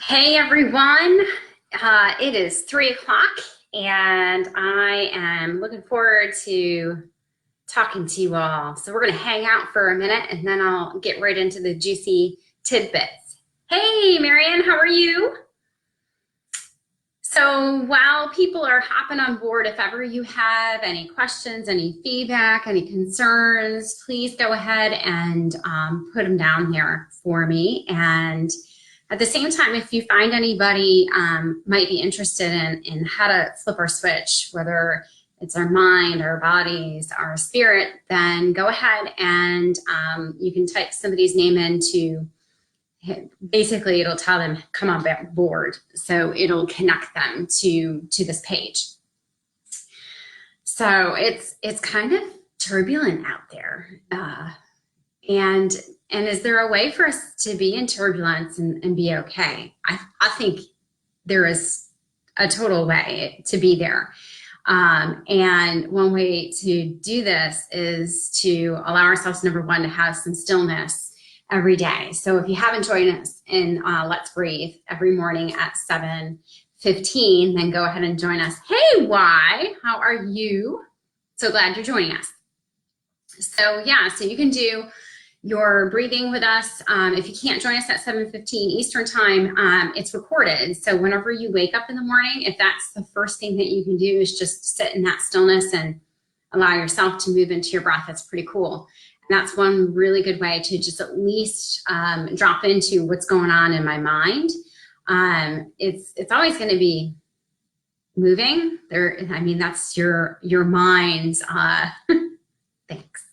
Hey everyone, it is 3 o'clock and I am looking forward to talking to you all. So we're going to hang out for a minute and then I'll get right into the juicy tidbits. Hey Marianne, how are you? So while people are hopping on board, if ever you have any questions, any feedback, any concerns, please go ahead and put them down here for me. And at the same time, if you find anybody might be interested in how to flip our switch, whether it's our mind, our bodies, our spirit, then go ahead and you can type somebody's name into, basically it'll tell them, come on board. So it'll connect them to this page. So it's kind of turbulent out there. And is there a way for us to be in turbulence and be okay? I think there is a total way to be there. And one way to do this is to allow ourselves, number one, to have some stillness every day. So if you haven't joined us in Let's Breathe every morning at 7:15, then go ahead and join us. Hey, Y, how are you? So glad you're joining us. So yeah, so you can do your breathing with us. If you can't join us at 7:15 Eastern time, it's recorded. So whenever you wake up in the morning, if that's the first thing that you can do is just sit in that stillness and allow yourself to move into your breath, that's pretty cool. And that's one really good way to just at least drop into what's going on in my mind. It's always going to be moving there. I mean, that's your mind's thanks.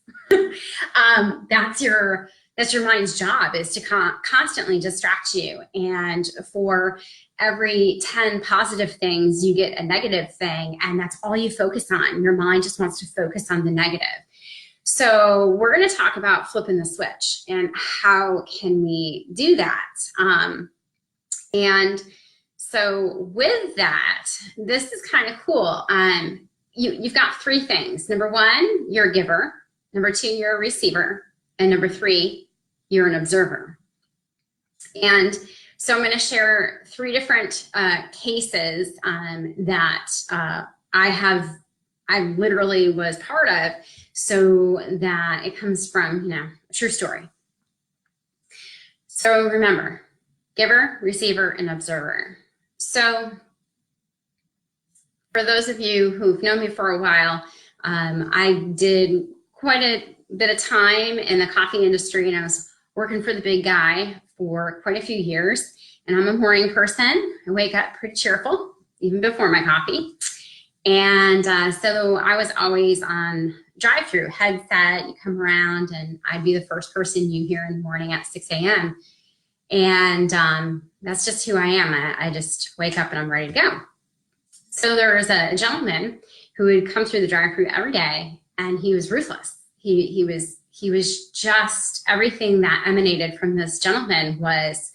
That's your mind's job, is to constantly distract you. And for every 10 positive things, you get a negative thing, and that's all you focus on. Your mind just wants to focus on the negative. So we're going to talk about flipping the switch and how can we do that. And so with that, this is kind of cool. You've got three things. Number one, you're a giver. Number two, you're a receiver. And number three, you're an observer. And so I'm going to share three different cases that I literally was part of, so that it comes from, a true story. So remember, giver, receiver, and observer. So for those of you who've known me for a while, I did quite a bit of time in the coffee industry, and I was working for the big guy for quite a few years. And I'm a morning person. I wake up pretty cheerful, even before my coffee. And so I was always on drive-through headset. You come around and I'd be the first person you hear in the morning at 6 a.m. And that's just who I am. I just wake up and I'm ready to go. So there was a gentleman who would come through the drive-through every day, and he was ruthless. He was just, everything that emanated from this gentleman was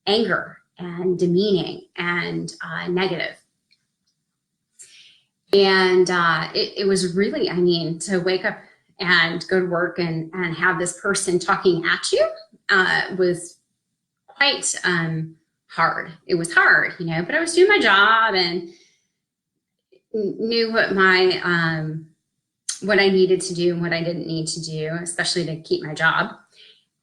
anger and demeaning and negative. And it was really, to wake up and go to work and have this person talking at you was quite hard. It was hard, but I was doing my job and knew what what I needed to do and what I didn't need to do, especially to keep my job.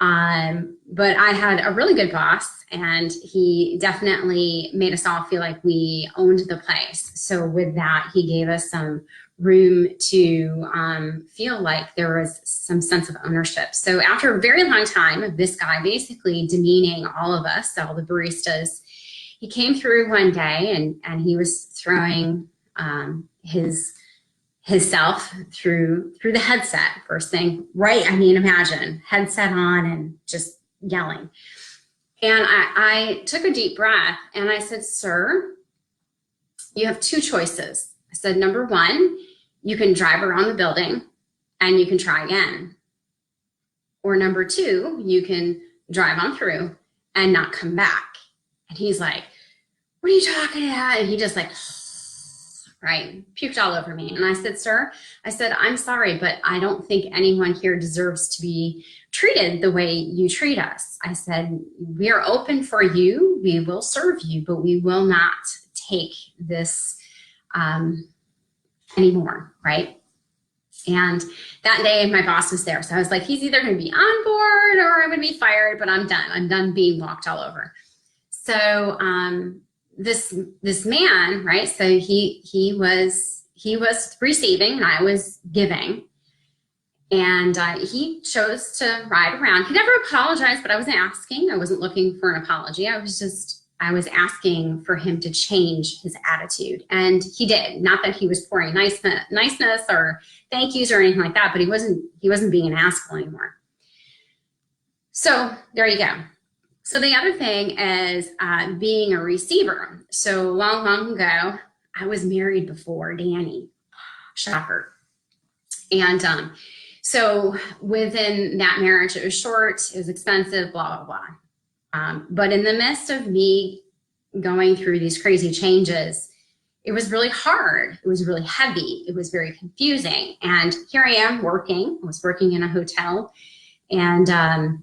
But I had a really good boss, and he definitely made us all feel like we owned the place. So with that, he gave us some room to feel like there was some sense of ownership. So after a very long time of this guy basically demeaning all of us, all the baristas, he came through one day and he was throwing his self through the headset first thing, right? Imagine headset on and just yelling. And I took a deep breath and I said, sir, you have two choices. I said, number one, you can drive around the building and you can try again. Or number two, you can drive on through and not come back. And he's like, what are you talking about? And he just right? Puked all over me. And I said, sir, I said, I'm sorry, but I don't think anyone here deserves to be treated the way you treat us. I said, we are open for you. We will serve you, but we will not take this anymore, right? And that day my boss was there. So I was like, he's either going to be on board or I'm going to be fired, but I'm done. I'm done being walked all over. So this man, right? So he was receiving and I was giving. And he chose to ride around. He never apologized, but I wasn't asking. I wasn't looking for an apology. I was asking for him to change his attitude. And he did. Not that he was pouring niceness or thank yous or anything like that, but he wasn't being an asshole anymore. So there you go. So the other thing is being a receiver. So long ago, I was married before Danny. Shocker. And so within that marriage, it was short, it was expensive, blah, blah, blah. But in the midst of me going through these crazy changes, it was really hard. It was really heavy. It was very confusing. And here I am working. I was working in a hotel. And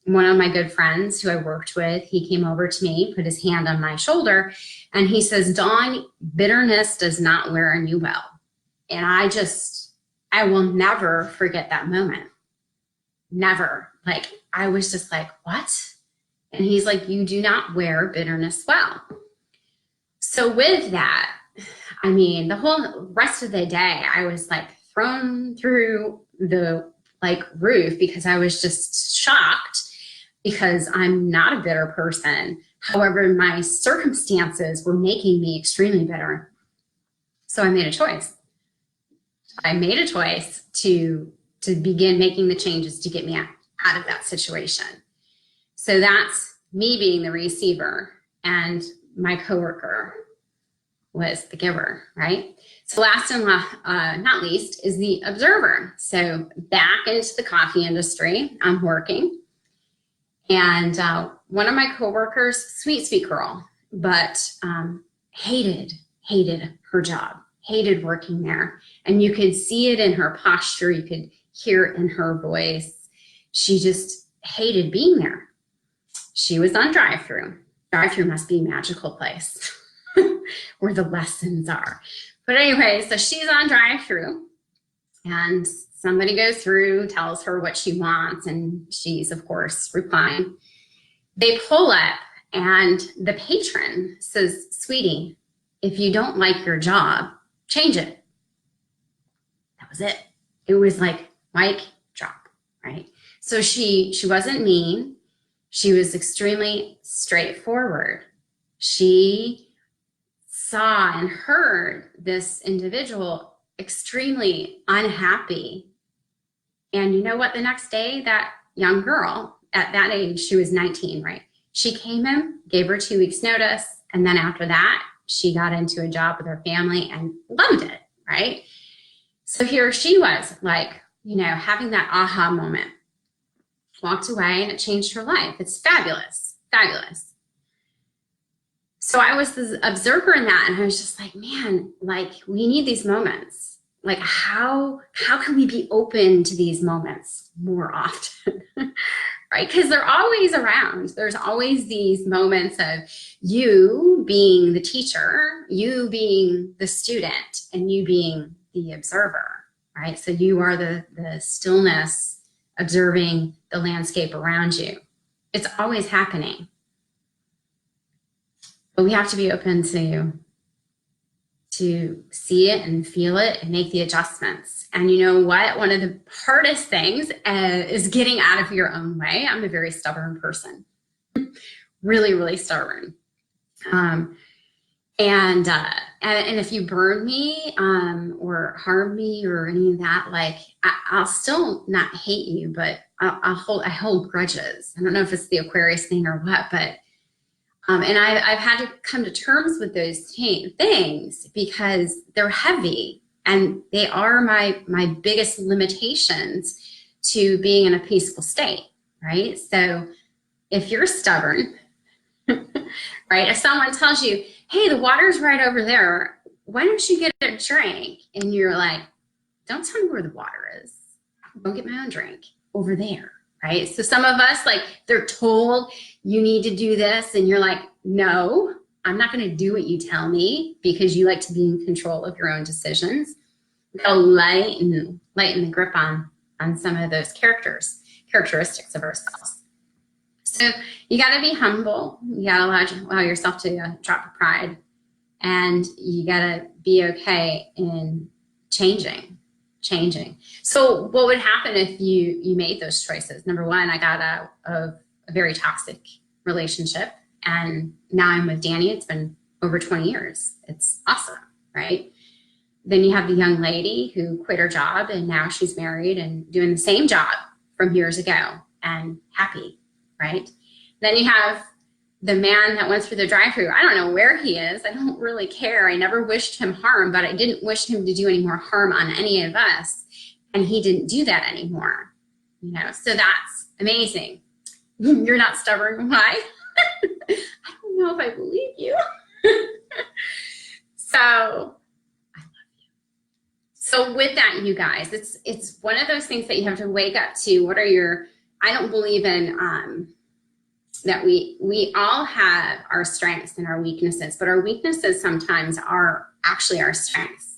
one of my good friends who I worked with, he came over to me, put his hand on my shoulder, and he says, Dawn, bitterness does not wear on you well. And I will never forget that moment. Never. Like, I was just like, what? And he's like, you do not wear bitterness well. So with that, I mean, the whole rest of the day, I was like thrown through the roof because I was just shocked because I'm not a bitter person. However, my circumstances were making me extremely bitter. So I made a choice. I made a choice to begin making the changes to get me out of that situation. So that's me being the receiver, and my coworker was the giver, right? So last and not least is the observer. So back into the coffee industry, I'm working, and one of my coworkers, sweet girl, but hated her job. Hated working there. And you could see it in her posture. You could hear it in her voice. She just hated being there. She was on drive-through. Drive-through must be a magical place where the lessons are. But anyway, so she's on drive-through and somebody goes through, tells her what she wants, and she's, of course, replying. They pull up and the patron says, sweetie, if you don't like your job, change it. That was it. It was like mic drop, right? So she wasn't mean. She was extremely straightforward. She saw and heard this individual extremely unhappy. And you know what? The next day, that young girl at that age, she was 19, right? She came in, gave her 2 weeks notice. And then after that, she got into a job with her family and loved it, right? So here she was, like, having that aha moment. Walked away and it changed her life. It's fabulous, fabulous. So I was the observer in that, and I was just like, man, like, we need these moments. Like, how can we be open to these moments more often? Right? Because they're always around. There's always these moments of you being the teacher, you being the student, and you being the observer, right? So you are the stillness observing the landscape around you. It's always happening. But we have to be open to see it and feel it and make the adjustments. And you know what? One of the hardest things is getting out of your own way. I'm a very stubborn person, really, really stubborn. And if you burn me or harm me or any of that, like, I'll still not hate you, but I hold grudges. I don't know if it's the Aquarius thing or what, but and I've had to come to terms with those things because they're heavy and they are my biggest limitations to being in a peaceful state, right? So if you're stubborn, right? If someone tells you, hey, the water's right over there, why don't you get a drink? And you're like, don't tell me where the water is. Go get my own drink over there, right? So some of us, like, they're told you need to do this, and you're like, no, I'm not going to do what you tell me, because you like to be in control of your own decisions. Go lighten the grip on some of those characteristics of ourselves. So you got to be humble. You got to allow yourself to drop your pride, and you got to be okay in changing. So what would happen if you made those choices? Number one, I got out of a very toxic relationship, and now I'm with Danny. It's been over 20 years. It's awesome, right? Then you have the young lady who quit her job, and now she's married and doing the same job from years ago and happy, right? Then you have the man that went through the drive-thru. I don't know where he is. I don't really care. I never wished him harm, but I didn't wish him to do any more harm on any of us. And he didn't do that anymore. So that's amazing. You're not stubborn. Why? I don't know if I believe you. So I love you. So with that, you guys, it's one of those things that you have to wake up to. What are your, I don't believe in, that we all have our strengths and our weaknesses, but our weaknesses sometimes are actually our strengths,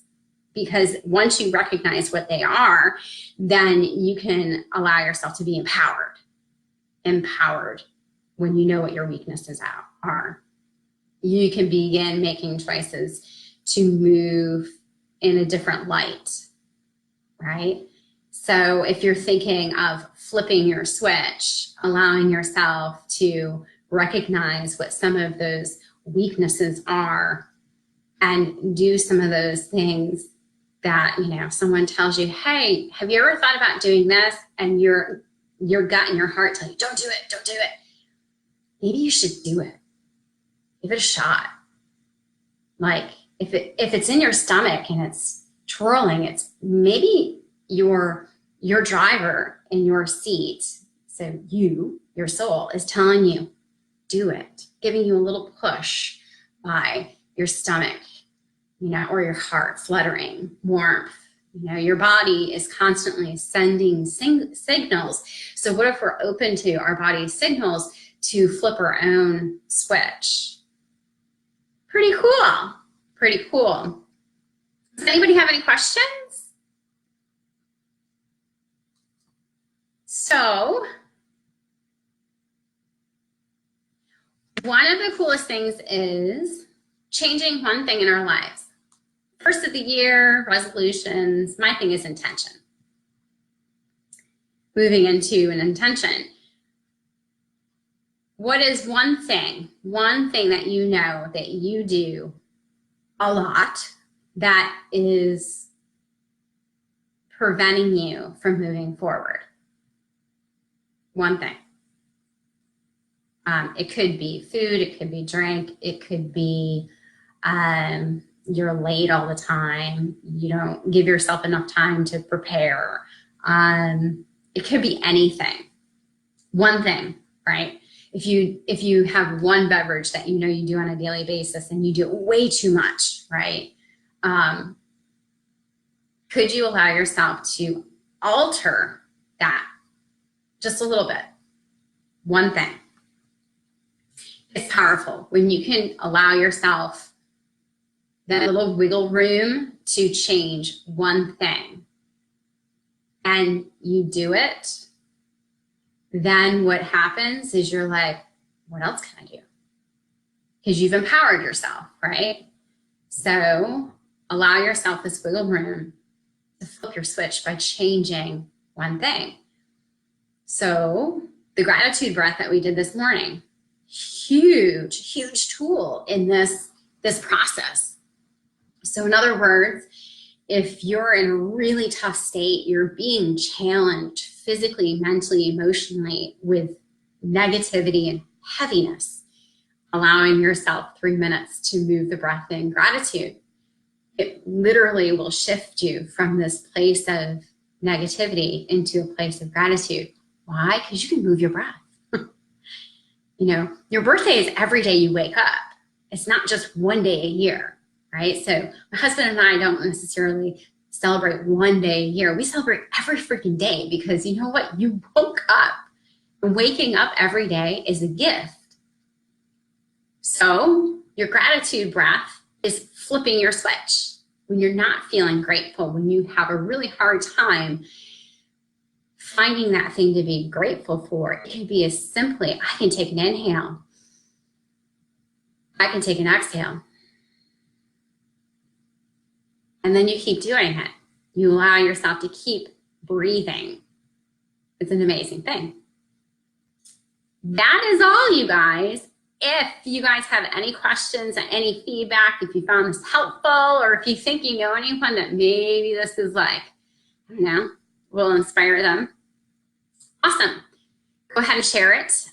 because once you recognize what they are, then you can allow yourself to be empowered when you know what your weaknesses are. You can begin making choices to move in a different light, right? So if you're thinking of flipping your switch, allowing yourself to recognize what some of those weaknesses are and do some of those things that, someone tells you, hey, have you ever thought about doing this? And your gut and your heart tell you, don't do it. Maybe you should do it. Give it a shot. Like if it's in your stomach and it's twirling, it's maybe your driver in your seat, so your soul, is telling you, do it, giving you a little push by your stomach, or your heart fluttering, warmth. Your body is constantly sending signals. So what if we're open to our body's signals to flip our own switch? Pretty cool. Does anybody have any questions? So one of the coolest things is changing one thing in our lives. First of the year, resolutions. My thing is intention. Moving into an intention. What is one thing that you know that you do a lot that is preventing you from moving forward? One thing. It could be food, it could be drink, it could be you're late all the time, you don't give yourself enough time to prepare. It could be anything. One thing, right? If you have one beverage that you do on a daily basis and you do it way too much, right? Could you allow yourself to alter that just a little bit? One thing. It's powerful when you can allow yourself that little wiggle room to change one thing and you do it. Then what happens is you're like, what else can I do? Because you've empowered yourself, right? So allow yourself this wiggle room to flip your switch by changing one thing. So the gratitude breath that we did this morning, huge tool in this process. So in other words, if you're in a really tough state, you're being challenged physically, mentally, emotionally with negativity and heaviness, allowing yourself 3 minutes to move the breath in gratitude, it literally will shift you from this place of negativity into a place of gratitude. Why? Because you can move your breath. Your birthday is every day you wake up. It's not just one day a year, right? So my husband and I don't necessarily celebrate one day a year. We celebrate every freaking day because you know what? You woke up. And waking up every day is a gift. So your gratitude breath is flipping your switch. When you're not feeling grateful, when you have a really hard time finding that thing to be grateful for, it can be as simply, I can take an inhale. I can take an exhale. And then you keep doing it. You allow yourself to keep breathing. It's an amazing thing. That is all, you guys. If you guys have any questions, any feedback, if you found this helpful, or if you think you know anyone that maybe this is like, I don't know, will inspire them, awesome. Go ahead and share it.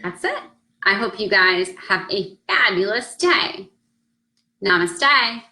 That's it. I hope you guys have a fabulous day. Namaste.